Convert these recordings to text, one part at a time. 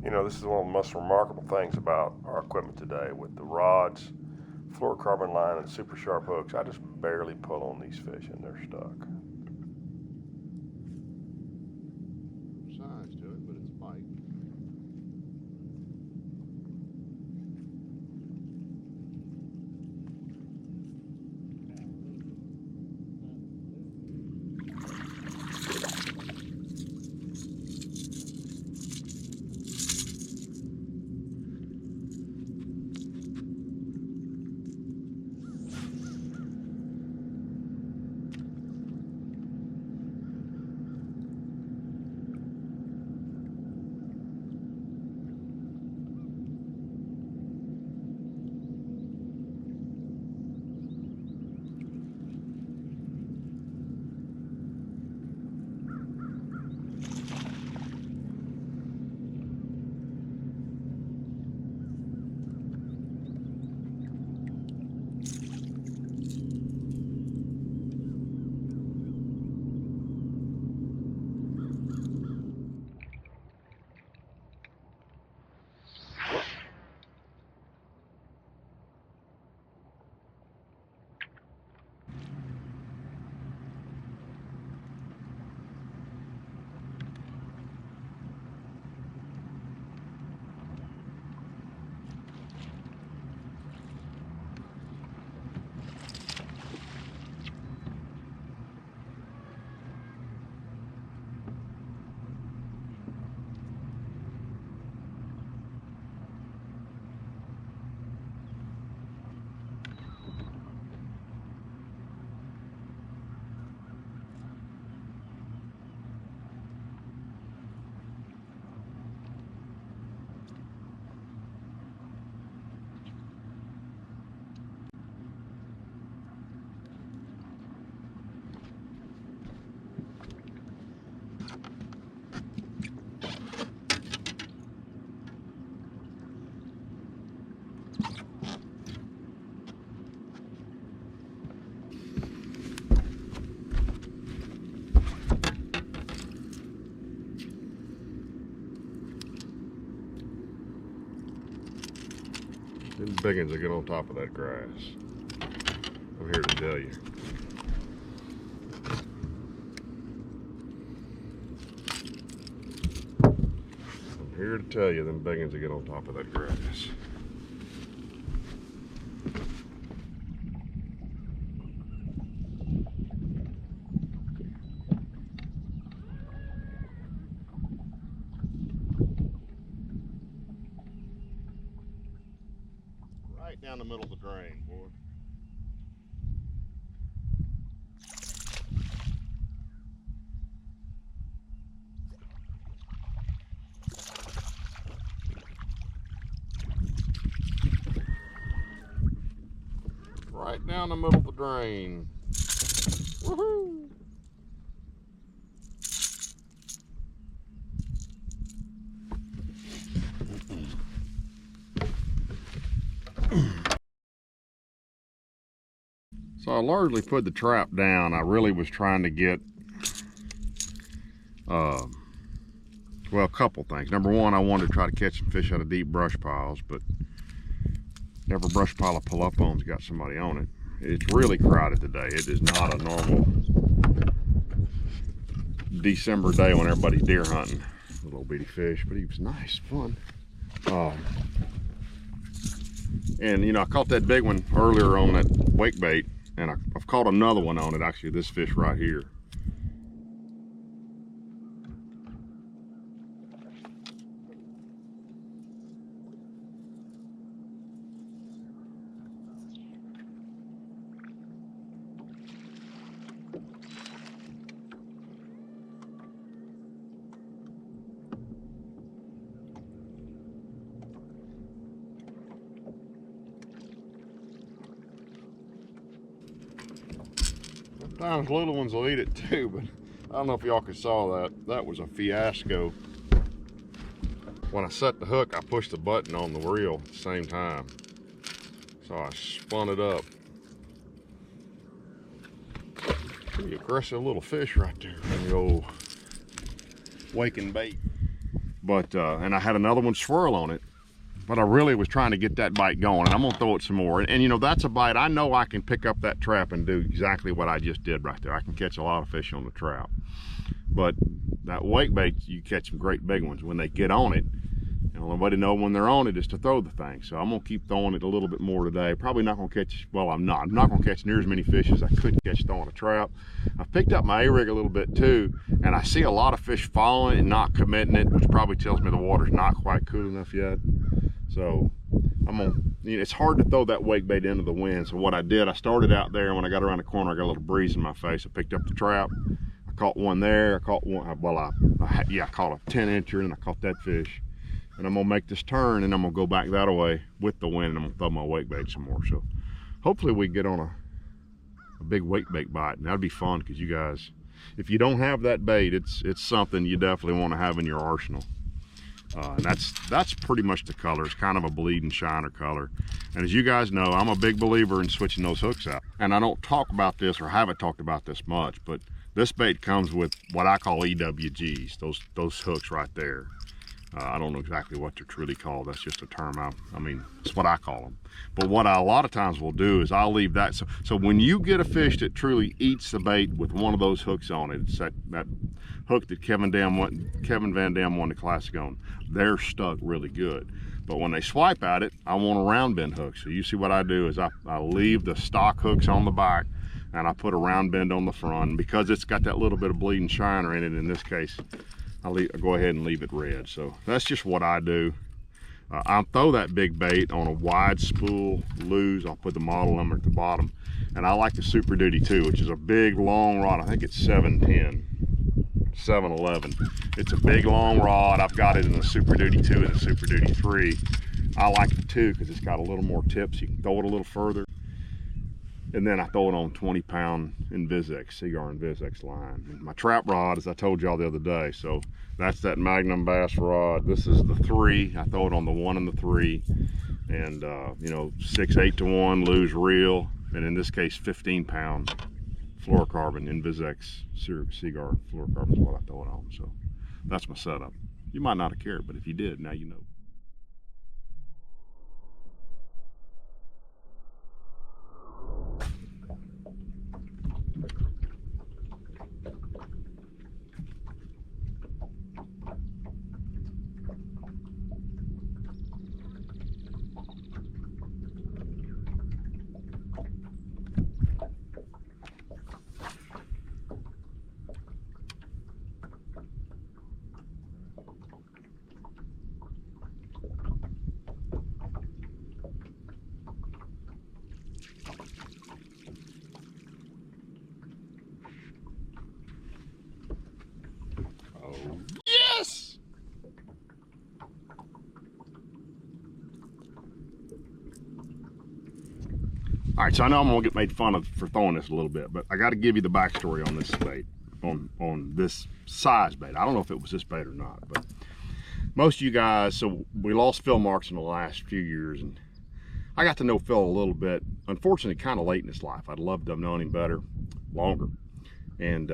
You know, this is one of the most remarkable things about our equipment today with the rods, fluorocarbon line, and super sharp hooks. I just barely pull on these fish and they're stuck. Size to it, but it's bite. Them big ones that get on top of that grass. I'm here to tell you. I'm here to tell you them big ones that get on top of that grass. Right down the middle of the drain, boy. Right down the middle of the drain. Woohoo! So I largely put the trap down. I really was trying to get, well, a couple things. Number one, I wanted to try to catch some fish out of deep brush piles, but every brush pile I pull up on's got somebody on it. It's really crowded today. It is not a normal December day when everybody's deer hunting. A little bitty fish, but he was nice, fun. And you know, I caught that big one earlier on that wake bait, and I've caught another one on it, actually, this fish right here. Sometimes little ones will eat it too, but I don't know if y'all could saw that. That was a fiasco. When I set the hook, I pushed the button on the reel at the same time. So I spun it up. Pretty aggressive little fish right there. And the old waking bait. But, and I had another one swirl on it, but I really was trying to get that bite going, and I'm gonna throw it some more. And you know, that's a bite, I know I can pick up that trap and do exactly what I just did right there. I can catch a lot of fish on the trout. But that wake bait, you catch some great big ones. When they get on it, and the only way to know when they're on it is to throw the thing. So I'm gonna keep throwing it a little bit more today. Probably not gonna catch, well, I'm not gonna catch near as many fish as I could catch throwing a trap. I've picked up my A-rig a little bit too, and I see a lot of fish following it and not committing it, which probably tells me the water's not quite cool enough yet. So I'm gonna, you know, it's hard to throw that wake bait into the wind. So what I did, I started out there, and when I got around the corner, I got a little breeze in my face. I picked up the trap. I caught one there. I caught one, well, I caught a 10-incher, and I caught that fish. And I'm gonna make this turn, and I'm gonna go back that way with the wind, and I'm gonna throw my wake bait some more. So hopefully we get on a big wake bait bite, and that'd be fun, because you guys, if you don't have that bait, it's something you definitely want to have in your arsenal. And that's pretty much the color. It's kind of a bleeding shiner color. And as you guys know, I'm a big believer in switching those hooks out. And I don't talk about this, or haven't talked about this much, but this bait comes with what I call EWGs, those hooks right there. I don't know exactly what they're truly called. That's just a term. I mean, it's what I call them. But what I a lot of times will do is I'll leave that. So when you get a fish that truly eats the bait with one of those hooks on it, it's that hook that Kevin Van Dam won the Classic on, they're stuck really good. But when they swipe at it, I want a round bend hook. So you see what I do is I leave the stock hooks on the back, and I put a round bend on the front. And because it's got that little bit of bleeding shiner in it, in this case, I'll go ahead and leave it red. So that's just what I do. I'll throw that big bait on a wide spool lose. I'll put the model number at the bottom. And I like the Super Duty 2, which is a big long rod. I think it's 710, 711. It's a big long rod. I've got it in the Super Duty 2 and the Super Duty 3. I like the 2 because it's got a little more tips. You can throw it a little further. And then I throw it on 20-pound Invisex, Seaguar Invisex line. And my trap rod, as I told y'all the other day, so that's that Magnum bass rod. This is the 3. I throw it on the 1 and the 3. And, you know, 6/8 to 1, lose reel. And in this case, 15-pound fluorocarbon Invisex Seaguar fluorocarbon is what I throw it on. So that's my setup. You might not have cared, but if you did, now you know. Yes! All right, so I know I'm gonna get made fun of for throwing this a little bit, but I got to give you the backstory on this bait, on this size bait. I don't know if it was this bait or not, but most of you guys, so we lost Phil Marks in the last few years, and I got to know Phil a little bit, unfortunately kind of late in his life. I'd love to have known him better, longer. And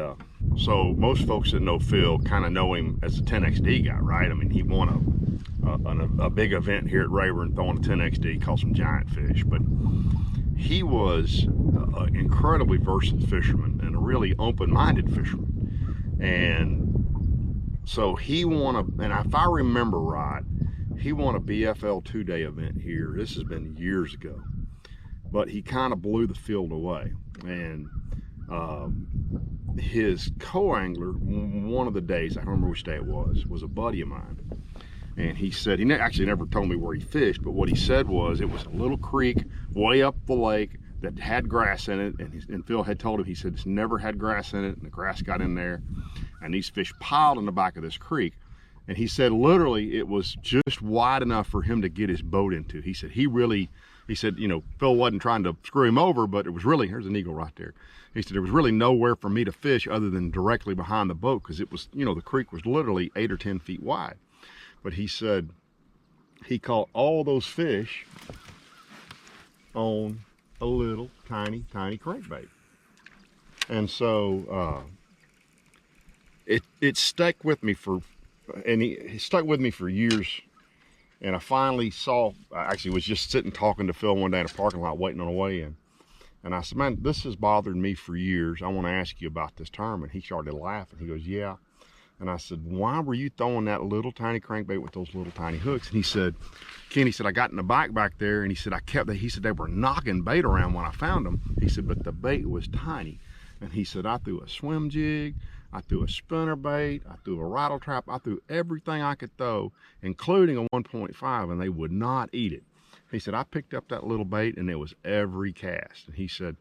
so most folks that know Phil kind of know him as a 10XD guy, right? I mean, he won a big event here at Rayburn throwing a 10XD, caught some giant fish, but he was an incredibly versatile fisherman and a really open-minded fisherman. And so he won and if I remember right, he won a BFL 2-day event here. This has been years ago, but he kind of blew the field away. And his co-angler, one of the days, I don't remember which day it was a buddy of mine. And he said, he actually never told me where he fished, but what he said was it was a little creek way up the lake that had grass in it. And Phil had told him, he said, it's never had grass in it, and the grass got in there, and these fish piled in the back of this creek. And he said, literally, it was just wide enough for him to get his boat into. He said, he said, you know, Phil wasn't trying to screw him over, but it was really, there's an eagle right there. He said, there was really nowhere for me to fish other than directly behind the boat, because it was, you know, the creek was literally 8 or 10 feet wide. But he said he caught all those fish on a little tiny crankbait. And so it stuck with me for and he stuck with me for years. And I finally saw, I actually was just sitting talking to Phil one day in a parking lot waiting on a weigh-in. And I said, man, this has bothered me for years. I want to ask you about this term. And he started laughing. He goes, yeah. And I said, why were you throwing that little tiny crankbait with those little tiny hooks? And he said, Ken, he said, I got in the bike back there, and he said, he said, they were knocking bait around when I found them. He said, but the bait was tiny. And he said, I threw a swim jig, I threw a spinner bait, I threw a rattle trap, I threw everything I could throw, including a 1.5, and they would not eat it. He said, I picked up that little bait, and it was every cast. And he said,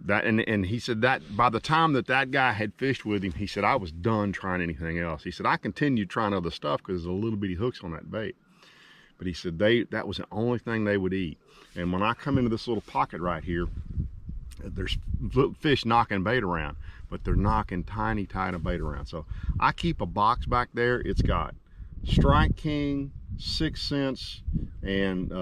and he said that by the time that guy had fished with him, he said, I was done trying anything else. He said, I continued trying other stuff because there's a little bitty hooks on that bait. But he said that was the only thing they would eat. And when I come into this little pocket right here, there's fish knocking bait around, but they're knocking tiny bait around. So I keep a box back there. It's got Strike King, 6 Sense, and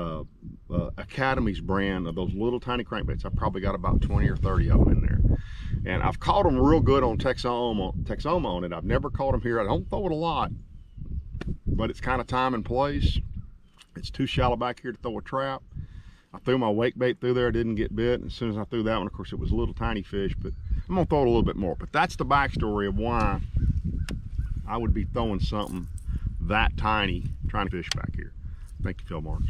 Academy's brand of those little tiny crankbaits. I've probably got about 20 or 30 of them in there. And I've caught them real good on Texoma on it. I've never caught them here. I don't throw it a lot, but it's kind of time and place. It's too shallow back here to throw a trap. I threw my wake bait through there, didn't get bit. And as soon as I threw that one, of course, it was a little tiny fish, but I'm gonna throw it a little bit more. But that's the backstory of why I would be throwing something that tiny trying to fish back here. Thank you, Phil Marks.